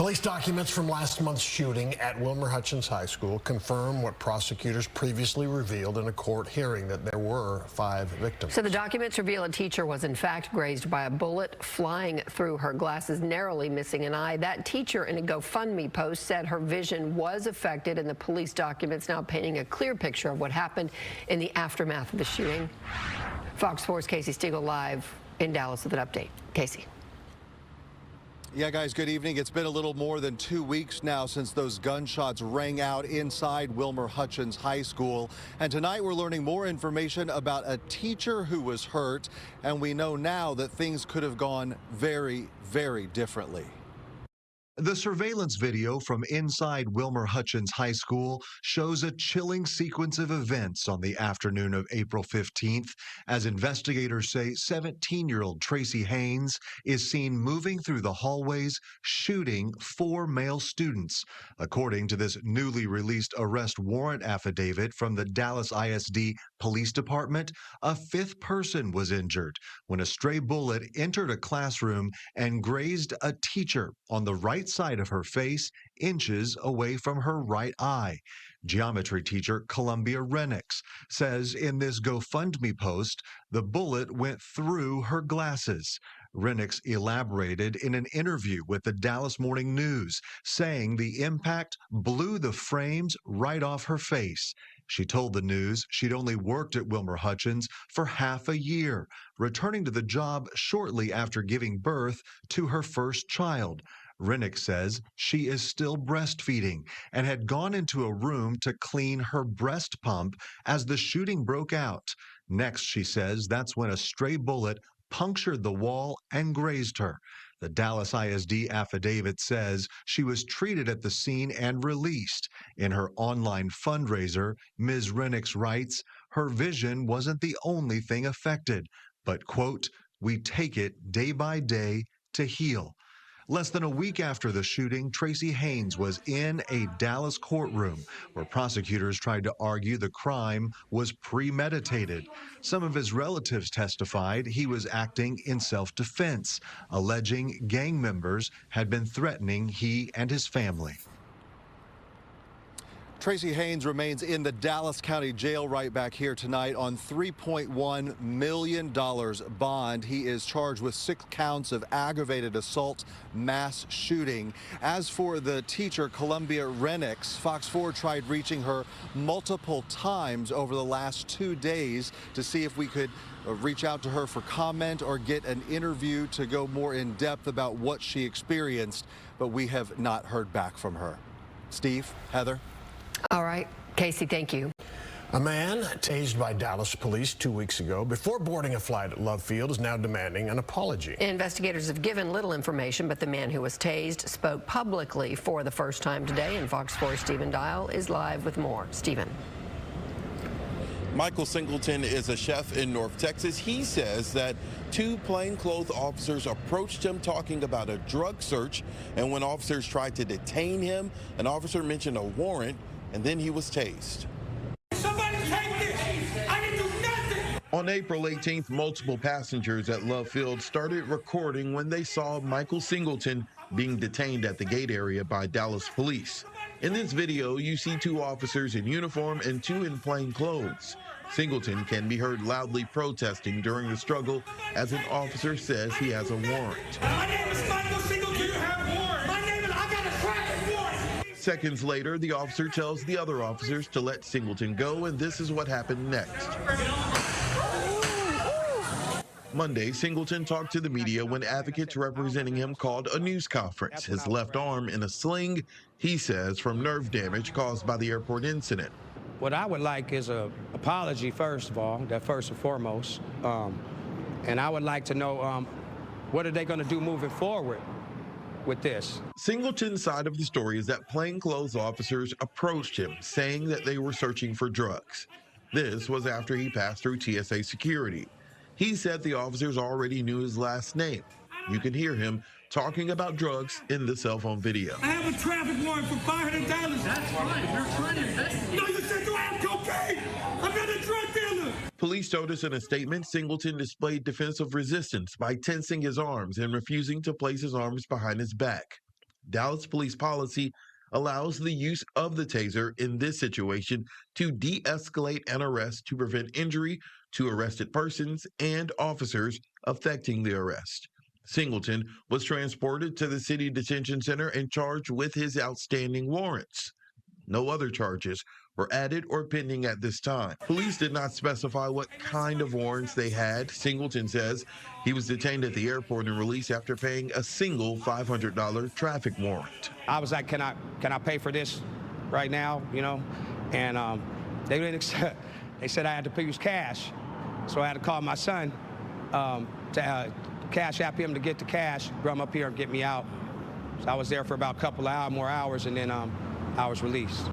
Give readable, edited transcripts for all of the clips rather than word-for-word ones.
Police documents from last month's shooting at Wilmer Hutchins High School confirm what prosecutors previously revealed in a court hearing, that there were 5 victims. So the documents reveal a teacher was in fact grazed by a bullet flying through her glasses, narrowly missing an eye. That teacher in a GoFundMe post said her vision was affected, and the police documents now painting a clear picture of what happened in the aftermath of the shooting. Fox 4's Casey Stiegel live in Dallas with an update. Casey. Yeah, guys, good evening. It's been a little more than 2 weeks now since those gunshots rang out inside Wilmer Hutchins High School. And tonight we're learning more information about a teacher who was hurt. And we know now that things could have gone very, very differently. The surveillance video from inside Wilmer Hutchins High School shows a chilling sequence of events on the afternoon of April 15th, as investigators say 17-year-old Tracy Haynes is seen moving through the hallways, shooting 4 male students. According to this newly released arrest warrant affidavit from the Dallas ISD Police Department, a 5th person was injured when a stray bullet entered a classroom and grazed a teacher on the right side of her face, inches away from her right eye. Geometry teacher Columbia Renix says in this GoFundMe post, the bullet went through her glasses. Renix elaborated in an interview with the Dallas Morning News, saying the impact blew the frames right off her face. She told the News she'd only worked at Wilmer Hutchins for half a year, returning to the job shortly after giving birth to her first child. Rennick says she is still breastfeeding and had gone into a room to clean her breast pump as the shooting broke out. Next, she says that's when a stray bullet punctured the wall and grazed her. The Dallas ISD affidavit says she was treated at the scene and released. In her online fundraiser, Ms. Renix writes, her vision wasn't the only thing affected, but, quote, we take it day by day to heal. Less than a week after the shooting, Tracy Haynes was in a Dallas courtroom where prosecutors tried to argue the crime was premeditated. Some of his relatives testified he was acting in self-defense, alleging gang members had been threatening he and his family. Tracy Haynes remains in the Dallas County Jail right back here tonight on $3.1 million bond. He is charged with 6 counts of aggravated assault mass shooting. As for the teacher, Columbia Renix, Fox 4 tried reaching her multiple times over the last 2 days to see if we could reach out to her for comment or get an interview to go more in depth about what she experienced, but we have not heard back from her. Steve, Heather. All right, Casey, thank you. A man tased by Dallas police 2 weeks ago before boarding a flight at Love Field is now demanding an apology. Investigators have given little information, but the man who was tased spoke publicly for the first time today, and Fox 4's Stephen Dial is live with more. Stephen. Michael Singleton is a chef in North Texas. He says that 2 plainclothes officers approached him talking about a drug search, and when officers tried to detain him, an officer mentioned a warrant, and then he was tased. Somebody take this! I didn't do nothing! On April 18th, multiple passengers at Love Field started recording when they saw Michael Singleton being detained at the gate area by Dallas police. In this video, you see 2 officers in uniform and 2 in plain clothes. Singleton can be heard loudly protesting during the struggle as an officer says he has a warrant. My name is Michael Singleton. Do you have a warrant? My name is, I got a traffic warrant. Seconds later, the officer tells the other officers to let Singleton go, and this is what happened next. Monday, Singleton talked to the media when advocates representing him called a news conference. His left arm in a sling, he says, from nerve damage caused by the airport incident. What I would like is an apology, first of all, that first and foremost. And I would like to know what are they going to do moving forward with this. Singleton's side of the story is that plainclothes officers approached him, saying that they were searching for drugs. This was after he passed through TSA security. He said the officers already knew his last name. You can hear him talking about drugs in the cell phone video. I have a traffic warrant for $500. That's fine. You're trying to... No, you said you have cocaine. I'm not a drug dealer. Police told us in a statement Singleton displayed defensive resistance by tensing his arms and refusing to place his arms behind his back. Dallas police policy allows the use of the taser in this situation to de-escalate an arrest to prevent injury to arrested persons and officers affecting the arrest. Singleton was transported to the city detention center and charged with his outstanding warrants. No other charges were added or pending at this time. Police did not specify what kind of warrants they had. Singleton says he was detained at the airport and released after paying a single $500 traffic warrant. I was like, can I pay for this right now, you know? And they didn't accept. They said I had to use cash. So I had to call my son to cash app him to get the cash, bring him up here and get me out. So I was there for about a couple of more hours, and then I was released.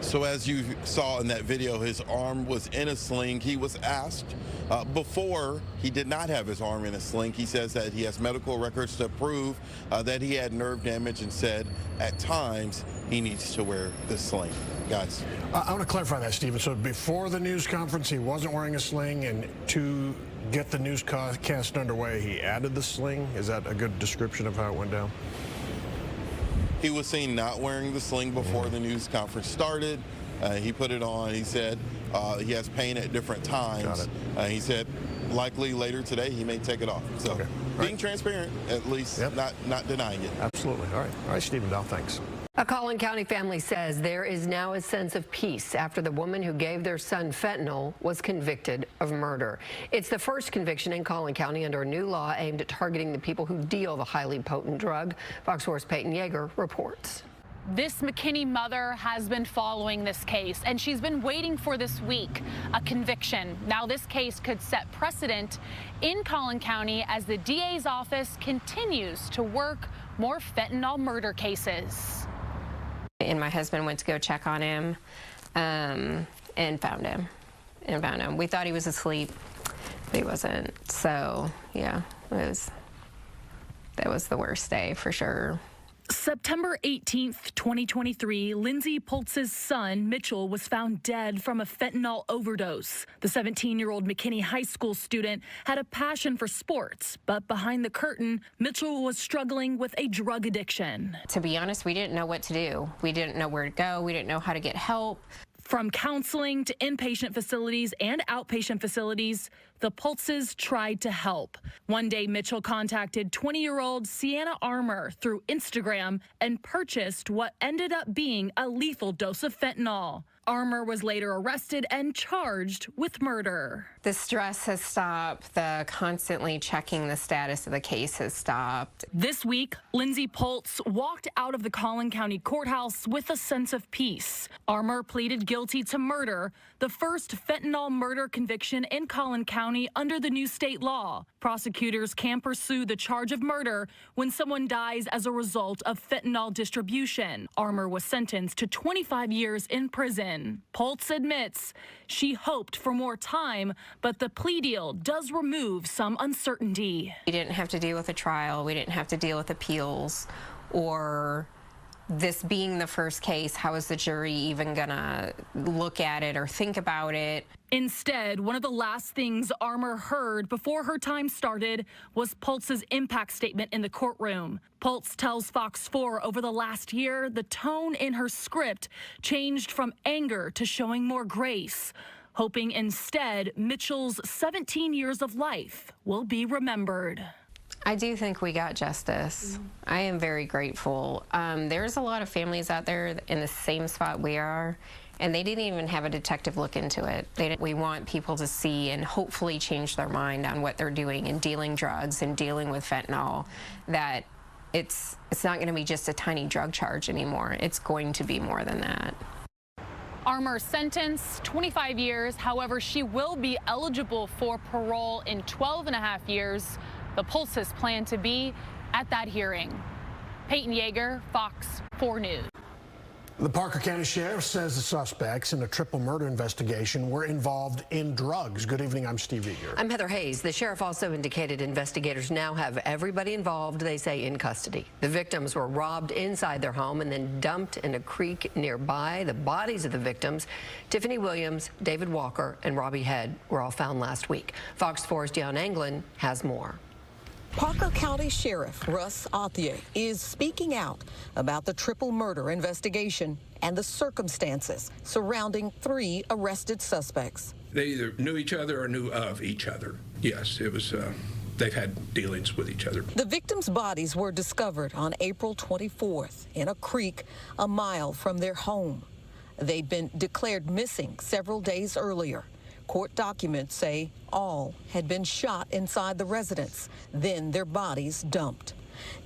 So as you saw in that video, his arm was in a sling. He was asked before he did not have his arm in a sling. He says that he has medical records to prove that he had nerve damage and said at times he needs to wear the sling. Guys. I want to clarify that, Stephen. So before the news conference, he wasn't wearing a sling, and to get the newscast underway, he added the sling. Is that a good description of how it went down? He was seen not wearing the sling before the news conference started. He put it on. He said he has pain at different times. He said likely later today he may take it off. So being transparent, at least, not denying it. Absolutely. All right, Stephen Dahl, thanks. A Collin County family says there is now a sense of peace after the woman who gave their son fentanyl was convicted of murder. It's the first conviction in Collin County under a new law aimed at targeting the people who deal the highly potent drug. Fox 4's Peyton Yeager reports. This McKinney mother has been following this case, and she's been waiting for this week, a conviction. Now this case could set precedent in Collin County as the DA's office continues to work more fentanyl murder cases. And my husband went to go check on him and found him. We thought he was asleep, but he wasn't. So, yeah, that was the worst day for sure. September 18th, 2023, Lindsay Poltz's son, Mitchell, was found dead from a fentanyl overdose. The 17-year-old McKinney High School student had a passion for sports, but behind the curtain, Mitchell was struggling with a drug addiction. To be honest, we didn't know what to do. We didn't know where to go. We didn't know how to get help. From counseling to inpatient facilities and outpatient facilities, the Poltzes tried to help. One day, Mitchell contacted 20-year-old Sienna Armour through Instagram and purchased what ended up being a lethal dose of fentanyl. Armour was later arrested and charged with murder. The stress has stopped. The constantly checking the status of the case has stopped. This week, Lindsay Poltz walked out of the Collin County Courthouse with a sense of peace. Armour pleaded guilty to murder, the first fentanyl murder conviction in Collin County under the new state law. Prosecutors can pursue the charge of murder when someone dies as a result of fentanyl distribution. Armour was sentenced to 25 years in prison. Poltz admits she hoped for more time, but the plea deal does remove some uncertainty. We didn't have to deal with a trial. We didn't have to deal with appeals or this being the first case. How is the jury even gonna look at it or think about it? Instead, one of the last things Armour heard before her time started was Poltz's impact statement in the courtroom. Poltz tells Fox 4 over the last year, the tone in her script changed from anger to showing more grace, hoping instead Mitchell's 17 years of life will be remembered. I do think we got justice. I am very grateful. There's a lot of families out there in the same spot we are, and they didn't even have a detective look into it. We want people to see and hopefully change their mind on what they're doing in dealing drugs and dealing with fentanyl, that it's not going to be just a tiny drug charge anymore. It's going to be more than that. Armour's sentence, 25 years. However, she will be eligible for parole in 12.5 years. The Poltzes plan to be at that hearing. Peyton Yeager, Fox 4 News. The Parker County Sheriff says the suspects in a triple murder investigation were involved in drugs. Good evening, I'm Steve Eager. I'm Heather Hayes. The sheriff also indicated investigators now have everybody involved, they say, in custody. The victims were robbed inside their home and then dumped in a creek nearby. The bodies of the victims, Tiffany Williams, David Walker, and Robbie Head, were all found last week. Fox 4's Deion Anglin has more. Parker County Sheriff Russ Authier is speaking out about the triple murder investigation and the circumstances surrounding 3 arrested suspects. They either knew each other or knew of each other. Yes, it was, they've had dealings with each other. The victims' bodies were discovered on April 24th in a creek a mile from their home. They'd been declared missing several days earlier. Court documents say all had been shot inside the residence, then their bodies dumped.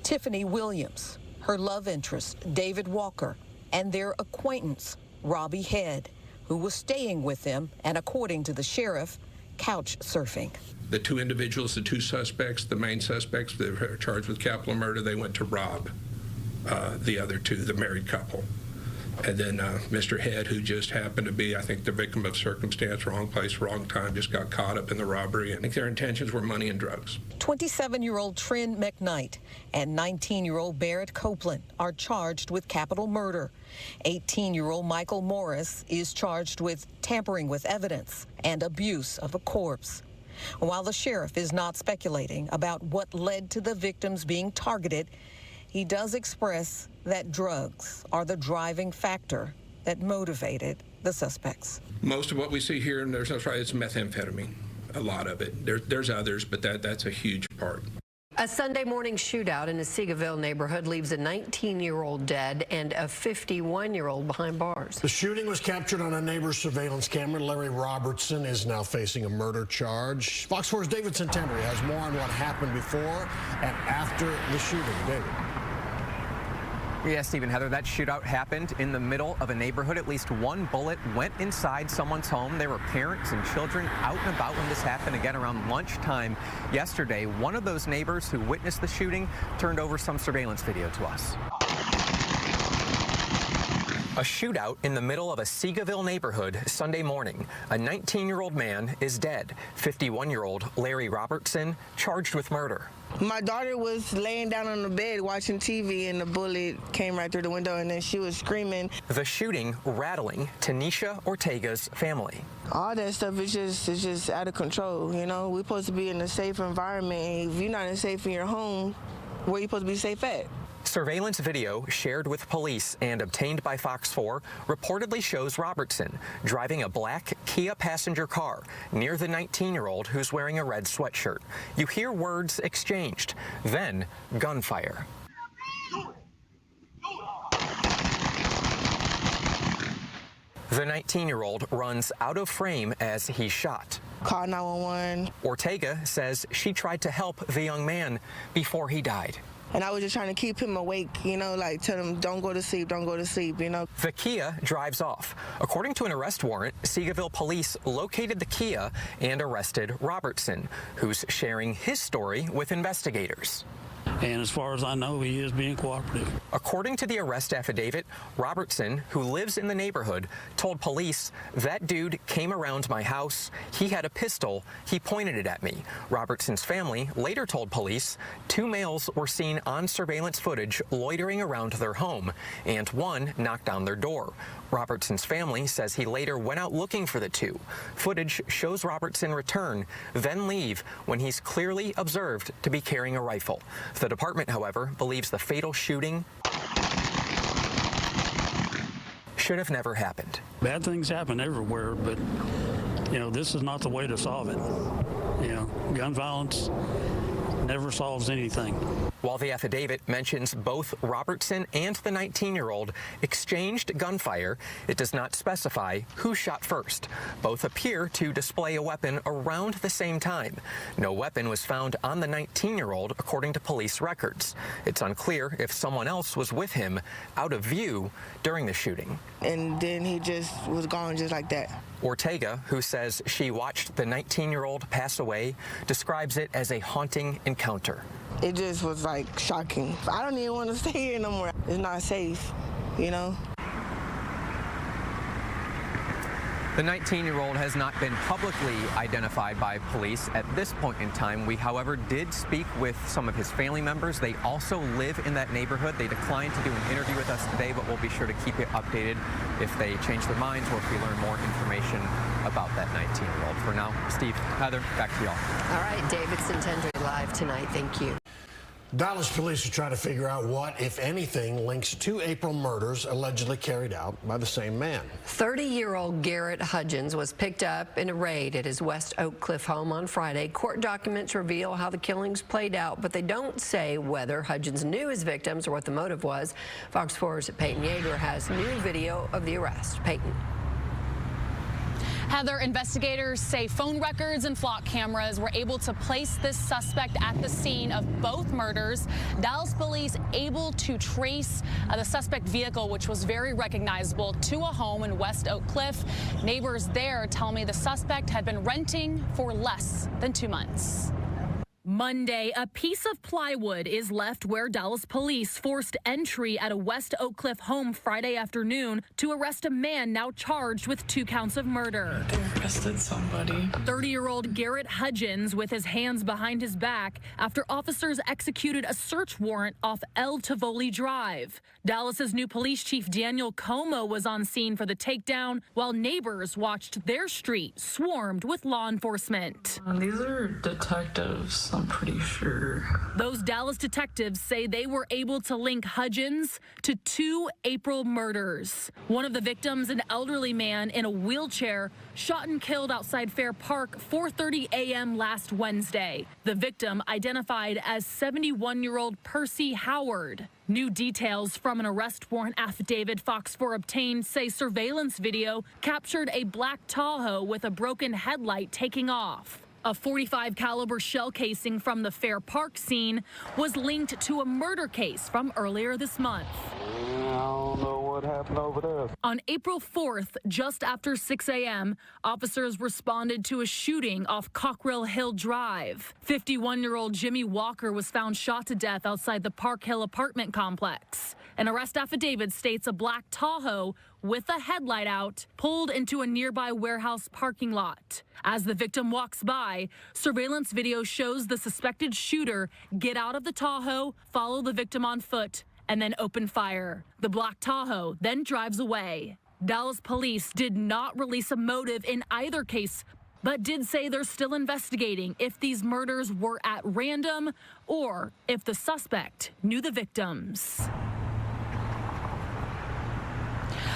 Tiffany Williams, her love interest, David Walker, and their acquaintance, Robbie Head, who was staying with them and, according to the sheriff, couch surfing. The 2 individuals, the 2 suspects, the main suspects that were charged with capital murder, they went to rob the other 2, the married couple. And then Mr. Head, who just happened to be, I think, the victim of circumstance, wrong place, wrong time, just got caught up in the robbery. I think their intentions were money and drugs. 27-year-old Trent McKnight and 19-year-old Barrett Copeland are charged with capital murder. 18-year-old Michael Morris is charged with tampering with evidence and abuse of a corpse. While the sheriff is not speculating about what led to the victims being targeted, he does express that drugs are the driving factor that motivated the suspects. Most of what we see here, and there's no trouble, it's methamphetamine, a lot of it. There's others, but that's a huge part. A Sunday morning shootout in a Seagoville neighborhood leaves a 19-year-old dead and a 51-year-old behind bars. The shooting was captured on a neighbor's surveillance camera. Larry Robertson is now facing a murder charge. Fox 4's David Centenary has more on what happened before and after the shooting. David. Yeah, Stephen, Heather, that shootout happened in the middle of a neighborhood. At least 1 bullet went inside someone's home. There were parents and children out and about when this happened, again around lunchtime yesterday. One of those neighbors who witnessed the shooting turned over some surveillance video to us. A shootout in the middle of a Seagoville neighborhood Sunday morning. A 19-year-old man is dead. 51-year-old Larry Robertson charged with murder. My daughter was laying down on the bed watching TV, and the bullet came right through the window, and then she was screaming. The shooting rattling Tanisha Ortega's family. All that stuff is just out of control. You know, we're supposed to be in a safe environment. If you're not safe in your home, where are you supposed to be safe at? Surveillance video shared with police and obtained by Fox 4 reportedly shows Robertson driving a black Kia passenger car near the 19-year-old who's wearing a red sweatshirt. You hear words exchanged, then gunfire. The 19-year-old runs out of frame as he's shot. Call 911. Ortega says she tried to help the young man before he died. And I was just trying to keep him awake, you know, like tell him, don't go to sleep, you know. The Kia drives off. According to an arrest warrant, Seagoville police located the Kia and arrested Robertson, who's sharing his story with investigators. And as far as I know, he is being cooperative. According to the arrest affidavit, Robertson, who lives in the neighborhood, told police, "That dude came around my house. He had a pistol. He pointed it at me." Robertson's family later told police 2 males were seen on surveillance footage loitering around their home, and 1 knocked on their door. Robertson's family says he later went out looking for the 2. Footage shows Robertson return, then leave when he's clearly observed to be carrying a rifle. The department, however, believes the fatal shooting should have never happened. Bad things happen everywhere, but, you know, this is not the way to solve it. You know, gun violence never solves anything. While the affidavit mentions both Robertson and the 19-year-old exchanged gunfire, it does not specify who shot first. Both appear to display a weapon around the same time. No weapon was found on the 19-year-old, according to police records. It's unclear if someone else was with him out of view during the shooting. And then he just was gone just like that. Ortega, who says she watched the 19-year-old pass away, describes it as a haunting encounter. It just was like shocking. I don't even want to stay here no more. It's not safe, you know? The 19-year-old has not been publicly identified by police at this point in time. We, however, did speak with some of his family members. They also live in that neighborhood. They declined to do an interview with us today, but we'll be sure to keep you updated if they change their minds or if we learn more information about that 19-year-old. For now, Steve, Heather, back to y'all. All right, David Sintendry live tonight. Thank you. Dallas police are trying to figure out what, if anything, links two April murders allegedly carried out by the same man. 30-year-old Garrett Hudgens was picked up in a raid at his West Oak Cliff home on Friday. Court documents reveal how the killings played out, but they don't say whether Hudgens knew his victims or what the motive was. Fox 4's Peyton Yeager has new video of the arrest. Peyton. Heather, investigators say phone records and flock cameras were able to place this suspect at the scene of both murders. Dallas police able to trace the suspect vehicle, which was very recognizable, to a home in West Oak Cliff. Neighbors there tell me the suspect had been renting for less than 2 months. Monday, a piece of plywood is left where Dallas police forced entry at a West Oak Cliff home Friday afternoon to arrest a man now charged with 2 counts of murder. They arrested somebody. 30-year-old Garrett Hudgens with his hands behind his back after officers executed a search warrant off El Tivoli Drive. Dallas's new police chief Daniel Como was on scene for the takedown while neighbors watched their street swarmed with law enforcement. These are detectives, I'm pretty sure. Those Dallas detectives say they were able to link Hudgens to 2 April murders. One of the victims, an elderly man in a wheelchair, shot and killed outside Fair Park 4:30 a.m. last Wednesday. The victim identified as 71-year-old Percy Howard. New details from an arrest warrant affidavit Fox 4 obtained say surveillance video captured a black Tahoe with a broken headlight taking off. A .45 caliber shell casing from the Fair Park scene was linked to a murder case from earlier this month. I don't know what happened over there. On April 4th, just after 6 a.m., officers responded to a shooting off Cockrell Hill Drive. 51-year-old Jimmy Walker was found shot to death outside the Park Hill apartment complex. An arrest affidavit states a black Tahoe with a headlight out pulled into a nearby warehouse parking lot. As the victim walks by, surveillance video shows the suspected shooter get out of the Tahoe, follow the victim on foot, and then open fire. The black Tahoe then drives away. Dallas police did not release a motive in either case, but did say they're still investigating if these murders were at random or if the suspect knew the victims.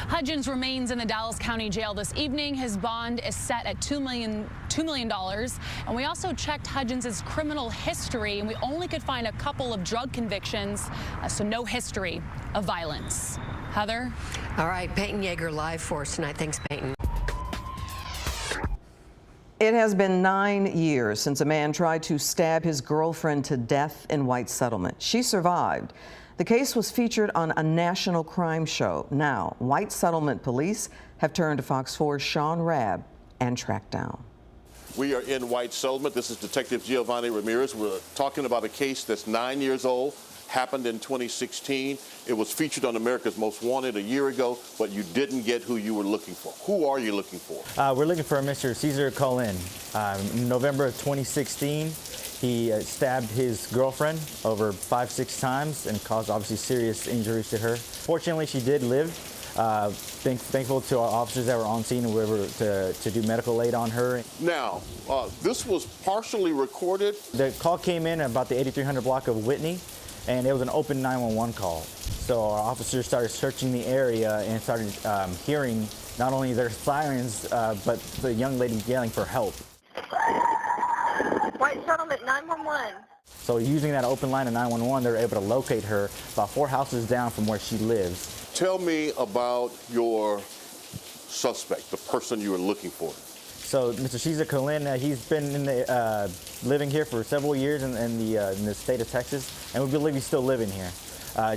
Hudgens remains in the Dallas County Jail this evening. His bond is set at $2 million. And we also checked Hudgens' criminal history, and we only could find a couple of drug convictions, so no history of violence. Heather? All right, Peyton Yeager live for us tonight. Thanks, Peyton. It has been 9 years since a man tried to stab his girlfriend to death in White Settlement. She survived. The case was featured on a national crime show. Now, White Settlement police have turned to Fox 4's Sean Rabb and tracked down. We are in White Settlement. This is Detective Giovanni Ramirez. We're talking about a case that's 9 years old, happened in 2016. It was featured on America's Most Wanted a year ago, but you didn't get who you were looking for. Who are you looking for? We're looking for Mr. Cesar Collin. In November of 2016, he stabbed his girlfriend over 5-6 times and caused obviously serious injuries to her. Fortunately, she did live. Thankful to our officers that were on scene and were able to do medical aid on her. Now, this was partially recorded. The call came in about the 8300 block of Whitney, and it was an open 911 call. So our officers started searching the area and started hearing not only their sirens, but the young lady yelling for help. White Settlement 911. So using that open line of 911, they were able to locate her about 4 houses down from where she lives. Tell me about your suspect, the person you were looking for. So Mr. Cesar Collin, he's been in the, living here for several years in the state of Texas, and we believe he's still living here.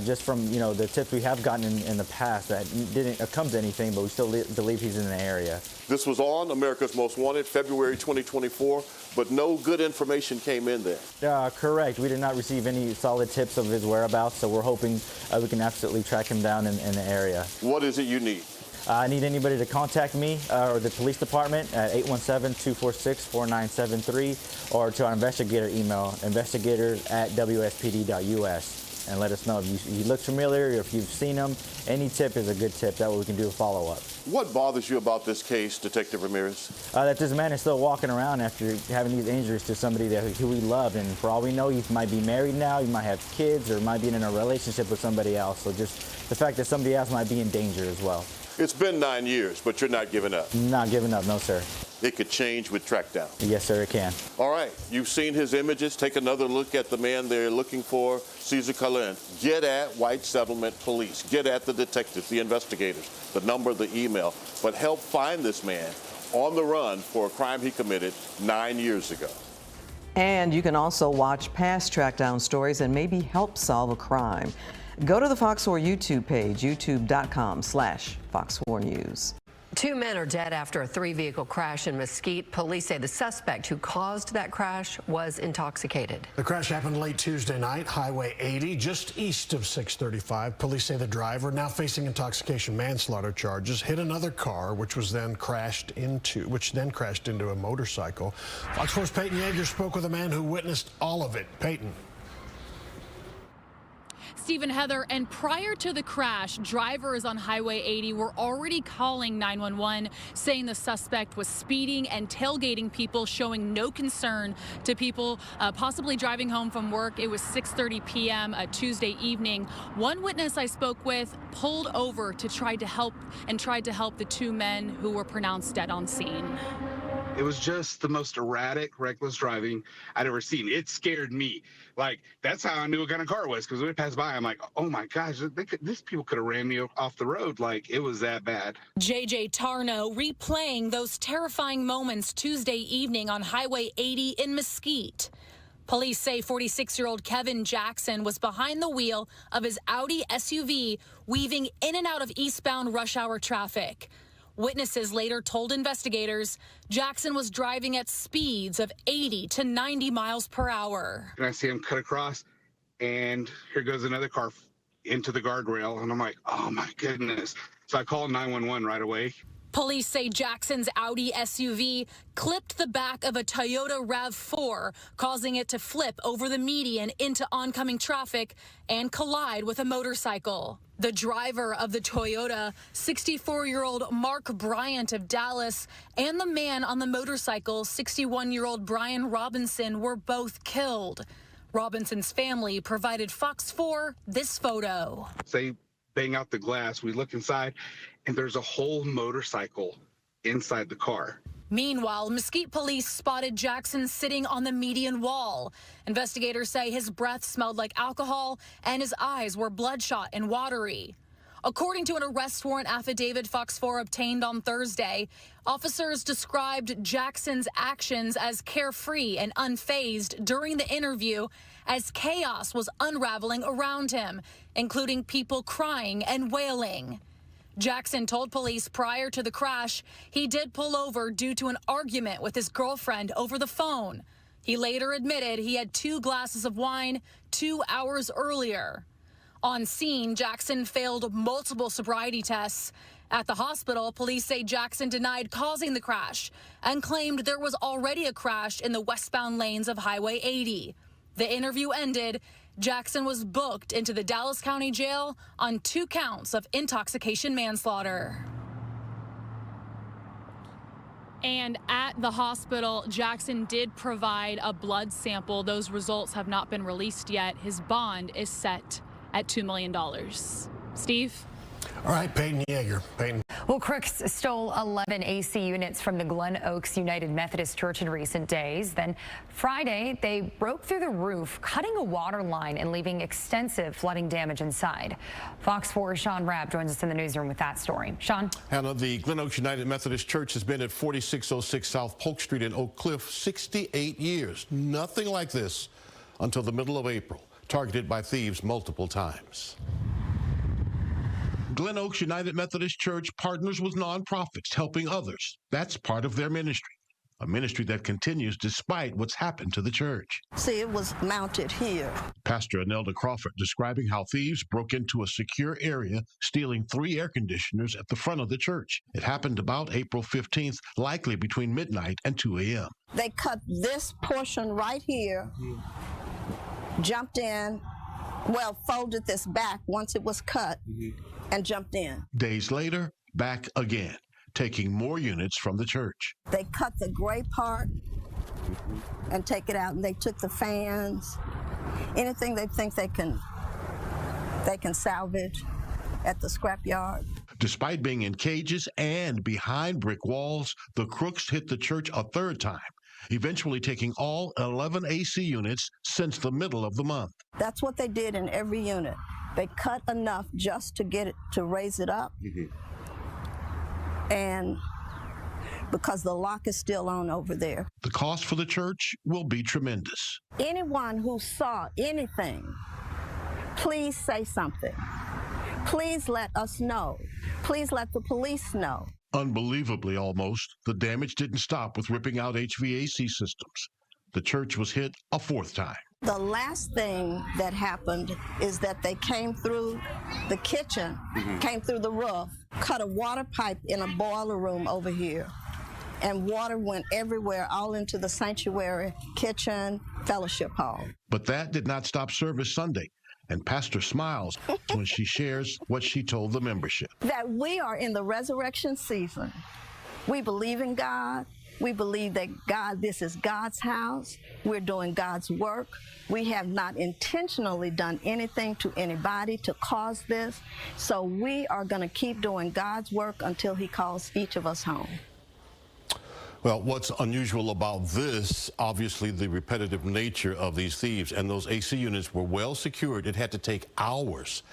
Just from the tips we have gotten in the past that didn't come to anything, but we still believe he's in the area. This was on America's Most Wanted, February 2024, but no good information came in there. Correct. We did not receive any solid tips of his whereabouts, so we're hoping we can absolutely track him down in the area. What is it you need? I need anybody to contact me or the police department at 817-246-4973 or to our investigator email, investigators@wspd.us, and let us know if you look familiar or if you've seen them. Any tip is a good tip. That way we can do a follow-up. What bothers you about this case, Detective Ramirez? That this man is still walking around after having these injuries to somebody who he loved, and for all we know, he might be married now, he might have kids, or might be in a relationship with somebody else. So just the fact that somebody else might be in danger as well. It's been 9 years, but you're not giving up. Not giving up, no, sir. It could change with trackdown. Yes, sir, it can. All right, you've seen his images. Take another look at the man they're looking for, Cesar Collin. Get at White Settlement Police. Get at the detectives, the investigators, the number, the email. But help find this man on the run for a crime he committed 9 years ago. And you can also watch past trackdown stories and maybe help solve a crime. Go to the Fox 4 YouTube page, youtube.com/Fox 4 News. 2 men are dead after a 3-vehicle crash in Mesquite. Police say the suspect who caused that crash was intoxicated. The crash happened late Tuesday night, Highway 80, just east of 635. Police say the driver, now facing intoxication manslaughter charges, hit another car, which then crashed into a motorcycle. Fox 4's Peyton Yeager spoke with a man who witnessed all of it. Peyton. Stephen, Heather, and prior to the crash, drivers on Highway 80 were already calling 911, saying the suspect was speeding and tailgating people, showing no concern to people possibly driving home from work. It was 6:30 p.m. Tuesday evening. One witness I spoke with pulled over to try to help the 2 men who were pronounced dead on scene. It was just the most erratic, reckless driving I'd ever seen. It scared me. Like, that's how I knew what kind of car it was, because when it passed by, I'm like, oh my gosh, these people could have ran me off the road. Like, it was that bad. JJ Tarno replaying those terrifying moments Tuesday evening on Highway 80 in Mesquite. Police say 46-year-old Kevin Jackson was behind the wheel of his Audi SUV, weaving in and out of eastbound rush hour traffic. Witnesses later told investigators Jackson was driving at speeds of 80 to 90 miles per hour. And I see him cut across, and here goes another car into the guardrail, and I'm like, oh my goodness. So I called 911 right away. Police say Jackson's Audi SUV clipped the back of a Toyota RAV4, causing it to flip over the median into oncoming traffic and collide with a motorcycle. The driver of the Toyota, 64-year-old Mark Bryant of Dallas, and the man on the motorcycle, 61-year-old Brian Robinson, were both killed. Robinson's family provided Fox 4 this photo. They bang out the glass. We look inside, and there's a whole motorcycle inside the car. Meanwhile, Mesquite police spotted Jackson sitting on the median wall. Investigators say his breath smelled like alcohol and his eyes were bloodshot and watery. According to an arrest warrant affidavit Fox 4 obtained on Thursday, officers described Jackson's actions as carefree and unfazed during the interview as chaos was unraveling around him, including people crying and wailing. Jackson told police prior to the crash he did pull over due to an argument with his girlfriend over the phone. He later admitted he had 2 glasses of wine 2 hours earlier. On scene, Jackson failed multiple sobriety tests. At the hospital, police say Jackson denied causing the crash and claimed there was already a crash in the westbound lanes of Highway 80. The interview ended. Jackson was booked into the Dallas County Jail on 2 counts of intoxication manslaughter. And at the hospital, Jackson did provide a blood sample. Those results have not been released yet. His bond is set at $2 million. Steve? All right, Peyton Yeager. Peyton. Well, crooks stole 11 AC units from the Glen Oaks United Methodist Church in recent days. Then Friday, they broke through the roof, cutting a water line and leaving extensive flooding damage inside. Fox 4's Sean Rabb joins us in the newsroom with that story. Sean? Hannah, the Glen Oaks United Methodist Church has been at 4606 South Polk Street in Oak Cliff 68 years. Nothing like this until the middle of April. Targeted by thieves multiple times. Glen Oaks United Methodist Church partners with nonprofits helping others. That's part of their ministry. a ministry that continues despite what's happened to the church. See, it was mounted here. Pastor Anelda Crawford describing how thieves broke into a secure area, stealing 3 air conditioners at the front of the church. It happened about April 15th, likely between midnight and 2 a.m. They cut this portion right here, jumped in, well, folded this back once it was cut, and jumped in. Days later, back again, taking more units from the church. They cut the gray part and take it out, and they took the fans, anything they think they can salvage at the scrapyard. Despite being in cages and behind brick walls, the crooks hit the church a 3rd time, eventually taking all 11 AC units since the middle of the month. That's what they did in every unit. They cut enough just to get it, to raise it up. And because the lock is still on over there. The cost for the church will be tremendous. Anyone who saw anything, please say something. Please let us know. Please let the police know. Unbelievably almost, the damage didn't stop with ripping out HVAC systems. The church was hit a 4th time. The last thing that happened is that they came through the kitchen, came through the roof, cut a water pipe in a boiler room over here, and water went everywhere, all into the sanctuary, kitchen, fellowship hall. But that did not stop service Sunday, and Pastor smiles when she shares what she told the membership. That we are in the resurrection season. We believe in God. We believe that God, this is God's house. We're doing God's work. We have not intentionally done anything to anybody to cause this. So we are going to keep doing God's work until he calls each of us home. Well, what's unusual about this, obviously the repetitive nature of these thieves, and those AC units were well secured. It had to take hours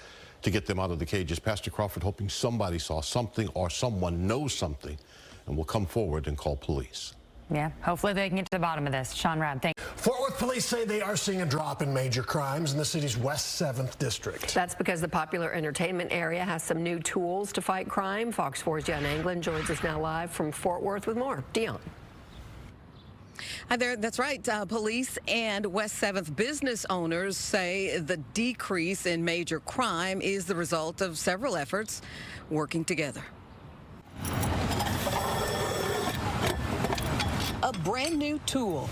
to get them out of the cages. Pastor Crawford hoping somebody saw something or someone knows something and will come forward and call police. Yeah, hopefully they can get to the bottom of this. Sean Rabb, thank you. Fort Worth police say they are seeing a drop in major crimes in the city's West 7th District. That's because the popular entertainment area has some new tools to fight crime. Fox 4's Dion Anglin joins us now live from Fort Worth with more. Dion. Hi there. That's right. Police and West 7th business owners say the decrease in major crime is the result of several efforts working together. A brand new tool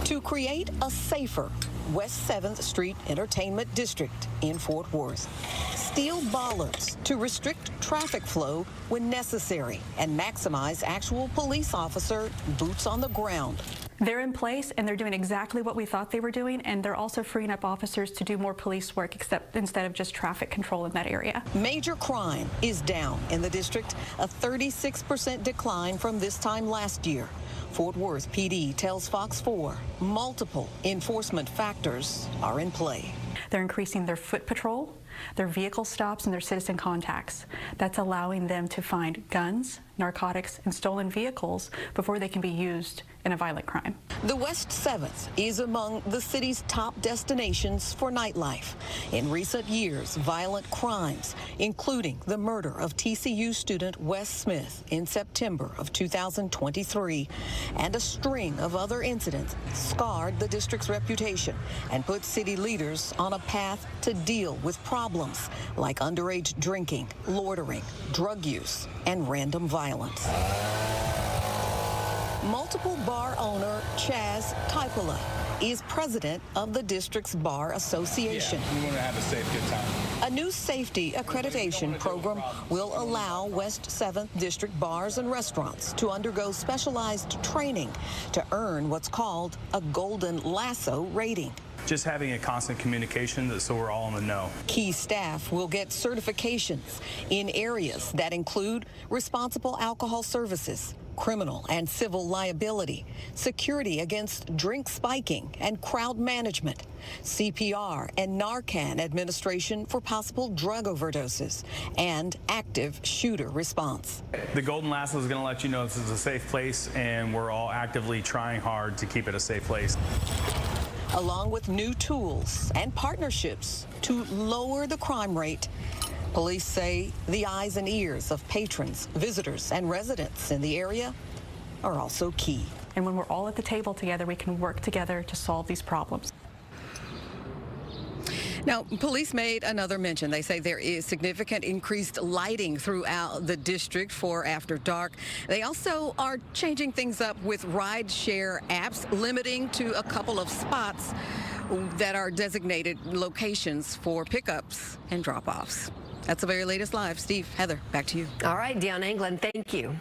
to create a safer West 7th Street Entertainment District in Fort Worth. Steel bollards to restrict traffic flow when necessary and maximize actual police officer boots on the ground. They're in place and they're doing exactly what we thought they were doing, and they're also freeing up officers to do more police work instead of just traffic control in that area. Major crime is down in the district, a 36% decline from this time last year. Fort Worth PD tells Fox 4 multiple enforcement factors are in play. They're increasing their foot patrol, their vehicle stops, and their citizen contacts. That's allowing them to find guns, narcotics, and stolen vehicles before they can be used in a violent crime. The West 7th is among the city's top destinations for nightlife. In recent years, violent crimes, including the murder of TCU student Wes Smith in September of 2023, and a string of other incidents, scarred the district's reputation and put city leaders on a path to deal with problems like underage drinking, loitering, drug use, and random violence. Multiple bar owner Chaz Typola is president of the district's Bar Association. Yeah, we want to have a safe, good time. A new safety accreditation program will allow West 7th District bars and restaurants to undergo specialized training to earn what's called a Golden Lasso rating. Just having a constant communication so we're all in the know. Key staff will get certifications in areas that include responsible alcohol services, criminal and civil liability, security against drink spiking and crowd management, CPR and Narcan administration for possible drug overdoses, and active shooter response. The Golden Lasso is going to let you know this is a safe place, and we're all actively trying hard to keep it a safe place. Along with new tools and partnerships to lower the crime rate, police say the eyes and ears of patrons, visitors, and residents in the area are also key. And when we're all at the table together, we can work together to solve these problems. Now, police made another mention. They say there is significant increased lighting throughout the district for after dark. They also are changing things up with ride-share apps, limiting to a couple of spots that are designated locations for pickups and drop-offs. That's the very latest live. Steve, Heather, back to you. All right, Deion England, thank you.